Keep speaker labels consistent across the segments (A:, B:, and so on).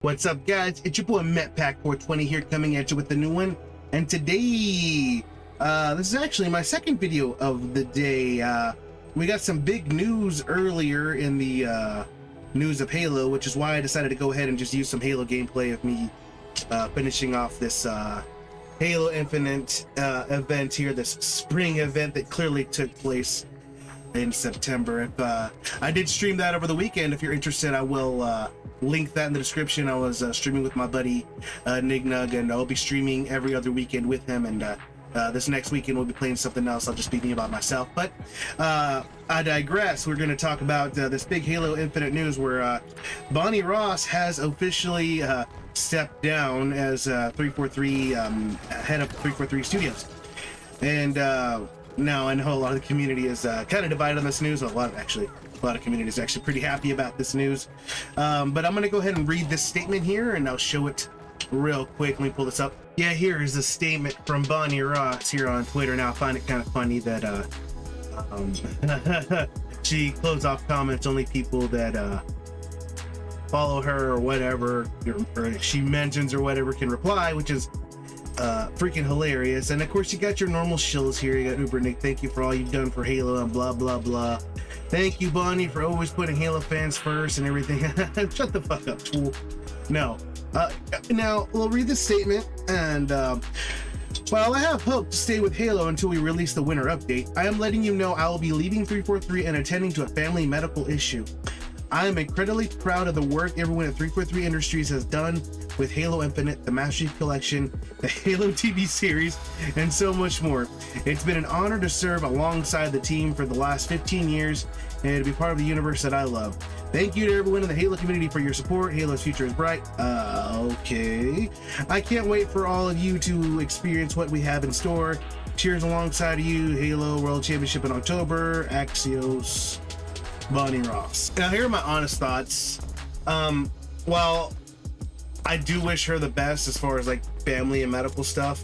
A: What's up, guys? It's your boy Metpach420 here, coming at you with a new one. And today, this is actually my second video of the day. We got some big news earlier in the news of Halo, which is why I decided to go ahead and just use some Halo gameplay of me finishing off this Halo Infinite event here, this spring event that clearly took place in September. I did stream that over the weekend. If you're interested, I will link that in the description. I was streaming with my buddy Nignug, and I'll be streaming every other weekend with him, and this next weekend we'll be playing something else. I'll just be me about myself, but I digress. We're going to talk about this big Halo Infinite news where Bonnie Ross has officially stepped down as 343 head of 343 Studios. And now I know a lot of the community is kind of divided on this news. A lot of community is actually pretty happy about this news. But I'm going to go ahead and read this statement here, and I'll show it real quick. Let me pull this up. Yeah, here is a statement from Bonnie Ross here on Twitter. Now I find it kind of funny that she closed off comments. Only people that follow her or whatever, or she mentions or whatever, can reply, which is freaking hilarious. And of course, you got your normal shills here. You got Uber Nick, thank you for all you've done for Halo and blah blah blah. Thank you, Bonnie, for always putting Halo fans first and everything. Shut the fuck up, fool. No. Now we'll read this statement, and while I have hope to stay with Halo until we release the winter update, I am letting you know I will be leaving 343 and attending to a family medical issue. I am incredibly proud of the work everyone at 343 Industries has done with Halo Infinite, the Master Chief Collection, the Halo TV series, and so much more. It's been an honor to serve alongside the team for the last 15 years and to be part of the universe that I love. Thank you to everyone in the Halo community for your support. Halo's future is bright. Okay. I can't wait for all of you to experience what we have in store. Cheers alongside of you. Halo World Championship in October. Axios. Bonnie Ross. Now, here are my honest thoughts. Well, I do wish her the best as far as like family and medical stuff.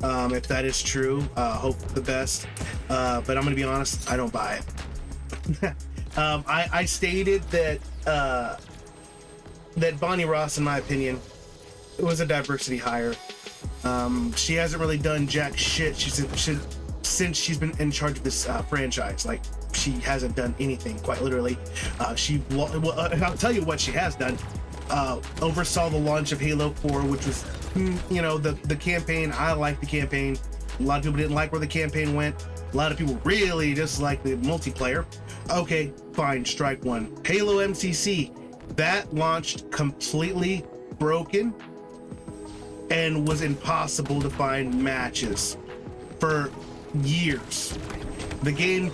A: If that is true, hope for the best. But I'm gonna be honest, I don't buy it. I stated that that Bonnie Ross, in my opinion, was a diversity hire. She hasn't really done jack shit. Since she's been in charge of this franchise, like, she hasn't done anything, quite literally. I'll tell you what she has done. Oversaw the launch of Halo 4, which was, you know, the campaign. I like the campaign. A lot of people didn't like where the campaign went. A lot of people really disliked the multiplayer. Okay, fine, strike one. Halo MCC, that launched completely broken and was impossible to find matches for years. The game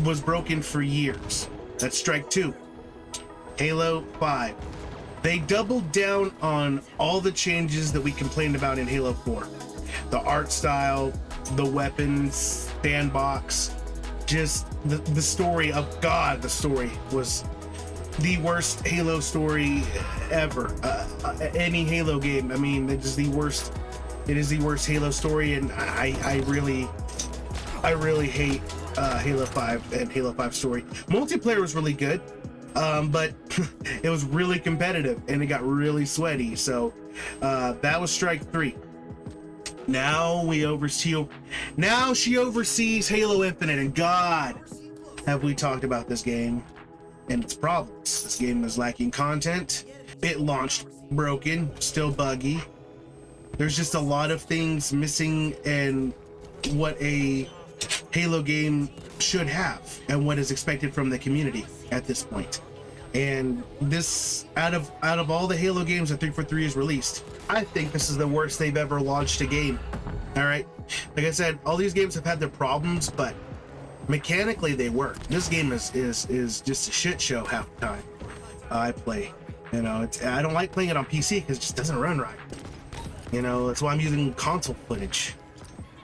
A: was broken for years. That's strike two. Halo 5, they doubled down on all the changes that we complained about in Halo 4. The art style, the weapons, sandbox, just the story of God. The story was the worst Halo story ever. Any Halo game, I mean, it is the worst. It is the worst Halo story, and I really hate Halo 5 and Halo 5 story. Multiplayer was really good, but it was really competitive and it got really sweaty. So that was strike three. Now she oversees Halo Infinite, and God, have we talked about this game and its problems. This game is lacking content. It launched broken, still buggy. There's just a lot of things missing in what a Halo game should have and what is expected from the community at this point. And this, out of all the Halo games that 343 has released, I think this is the worst they've ever launched a game. All right, like I said, all these games have had their problems, but mechanically they work. This game is just a shit show half the time I play. You know, I don't like playing it on PC because it just doesn't run right. You know, that's why I'm using console footage.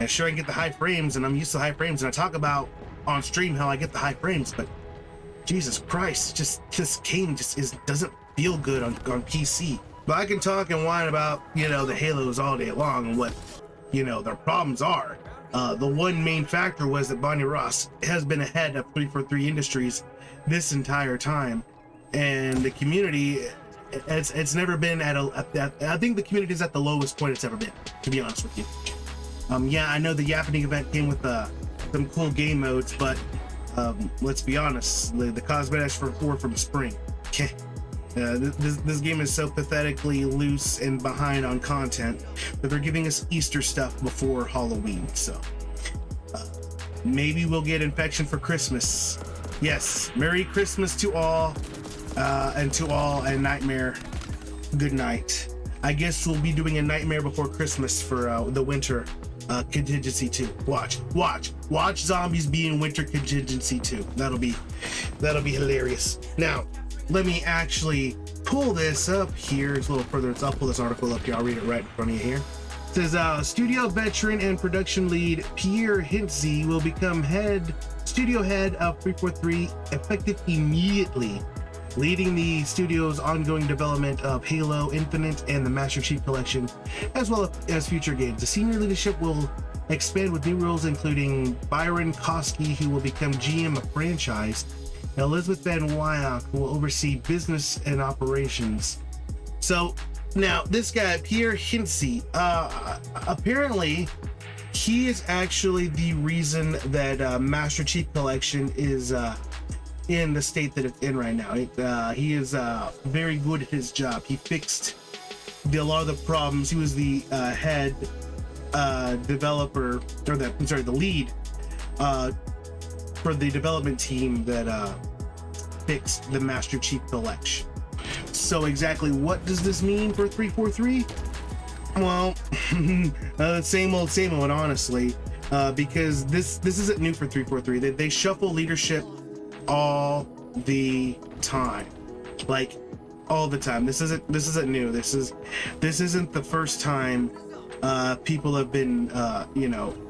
A: And sure, I can get the high frames, and I'm used to high frames, and I talk about on stream how I get the high frames, but Jesus Christ, just this game just doesn't feel good on PC. But I can talk and whine about, you know, the Halos all day long and what, you know, their problems are. The one main factor was that Bonnie Ross has been ahead of 343 Industries this entire time, and the community It's never been I think the community is at the lowest point it's ever been, to be honest with you. Yeah, I know the Yappening event came with some cool game modes, but let's be honest, the cosmetics were from spring. Okay. This game is so pathetically loose and behind on content that they're giving us Easter stuff before Halloween. So maybe we'll get Infection for Christmas. Yes, Merry Christmas to all, and Nightmare, good night. I guess we'll be doing a Nightmare Before Christmas for the winter contingency 2. Watch zombies be in winter contingency 2. That'll be hilarious. Now, let me actually pull this up here. It's a little further. I'll pull this article up here. I'll read it right in front of you here. It says studio veteran and production lead Pierre Hintz will become studio head of 343 effective immediately, leading the studio's ongoing development of Halo Infinite and the Master Chief Collection, as well as future games. The senior leadership will expand with new roles, including Byron Koski, who will become GM of franchise, and Elizabeth Van Wyck, who will oversee business and operations. So now this guy, Pierre Hintz, apparently he is actually the reason that Master Chief Collection is in the state that it's in right now. He is very good at his job. He fixed a lot of the problems. He was the head developer, or the lead for the development team that fixed the Master Chief Collection. So exactly what does this mean for 343? Well, same old, honestly, because this isn't new for 343. They shuffle leadership all the time, like all the time. This isn't new. This isn't the first time people have been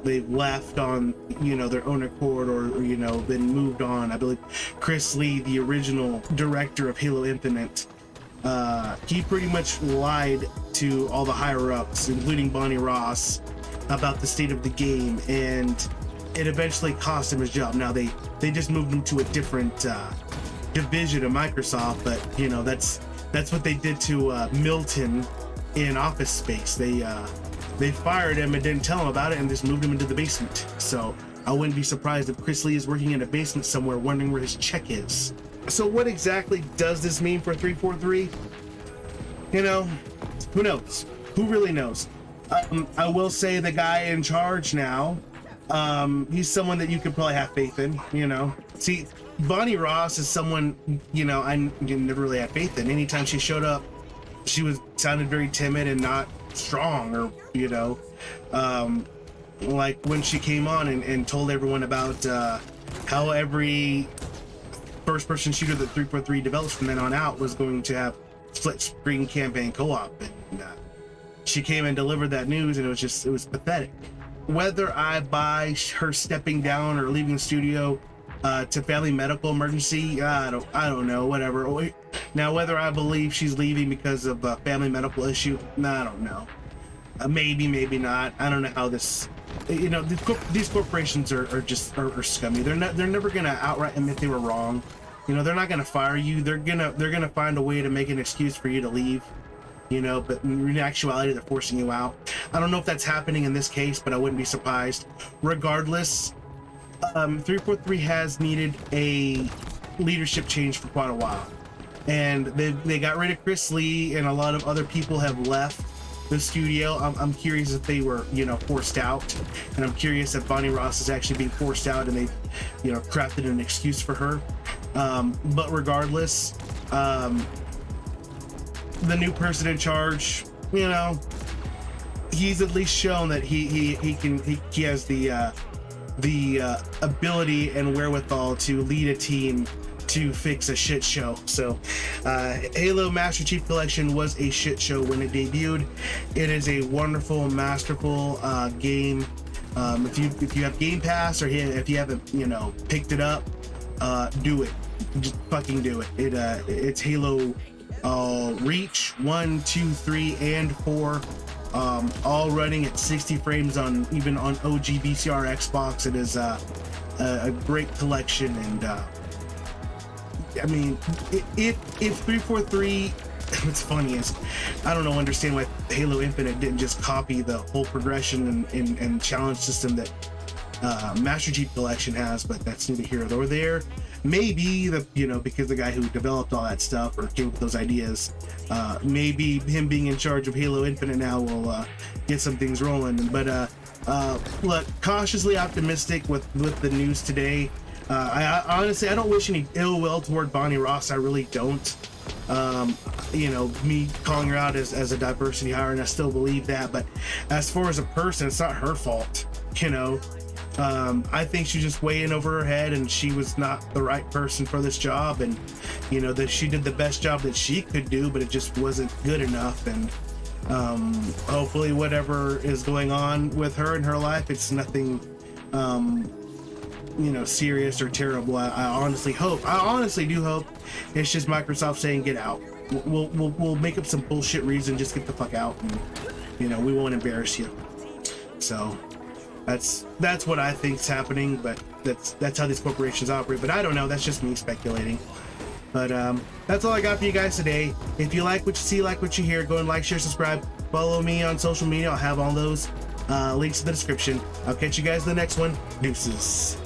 A: they've left on their own accord, or been moved on. I believe Chris Lee, the original director of Halo Infinite, he pretty much lied to all the higher ups, including Bonnie Ross, about the state of the game, and it eventually cost him his job. Now they just moved him to a different division of Microsoft, but that's what they did to Milton in Office Space. They fired him and didn't tell him about it, and just moved him into the basement. So I wouldn't be surprised if Chris Lee is working in a basement somewhere, wondering where his check is. So what exactly does this mean for 343? Who knows? Who really knows? I will say the guy in charge now, he's someone that you could probably have faith in. See, Bonnie Ross is someone I never really had faith in. Anytime she showed up, she sounded very timid and not strong, or like when she came on and told everyone about how every first-person shooter that 343 develops from then on out was going to have split-screen campaign co-op, and she came and delivered that news, and it was pathetic. Whether I buy her stepping down or leaving the studio to family medical emergency, I don't know, whatever. Now, whether I believe she's leaving because of a family medical issue, I don't know. Maybe not. I don't know how this. These corporations are scummy. They're never gonna outright admit they were wrong. They're not gonna fire you. They're gonna find a way to make an excuse for you to leave. But in actuality, they're forcing you out. I don't know if that's happening in this case, but I wouldn't be surprised. Regardless, 343 has needed a leadership change for quite a while, and they got rid of Chris Lee, and a lot of other people have left the studio. I'm curious if they were forced out, and I'm curious if Bonnie Ross is actually being forced out, and they crafted an excuse for her. But regardless, the new person in charge, he's at least shown that he has the ability and wherewithal to lead a team to fix a shit show. So Halo Master Chief Collection was a shit show when it debuted. It is a wonderful, masterful game. If you have Game Pass, or if you haven't picked it up, do it. Just fucking do it. It's Halo Reach 1, 2, 3, and 4, all running at 60 frames even on OG VCR Xbox. It is a great collection, and I mean, if 343 what's funny is I don't understand why Halo Infinite didn't just copy the whole progression and challenge system that Master Chief Collection has, but that's neither here nor there. Maybe because the guy who developed all that stuff or came up with those ideas, maybe him being in charge of Halo Infinite now will get some things rolling. But look, cautiously optimistic with the news today. I honestly, I don't wish any ill will toward Bonnie Ross. I really don't. Me calling her out as a diversity hire, and I still believe that. But as far as a person, it's not her fault. I think she's just way in over her head, and she was not the right person for this job. And that she did the best job that she could do, but it just wasn't good enough. And hopefully, whatever is going on with her in her life, it's nothing serious or terrible. I honestly do hope it's just Microsoft saying get out. We'll make up some bullshit reason, just get the fuck out, and we won't embarrass you. So that's what I think's happening, but that's how these corporations operate. But I don't know, that's just me speculating. But that's all I got for you guys today. If you like what you see, like what you hear, go and like, share, subscribe, follow me on social media. I'll have all those links in the description. I'll catch you guys in the next one. Deuces.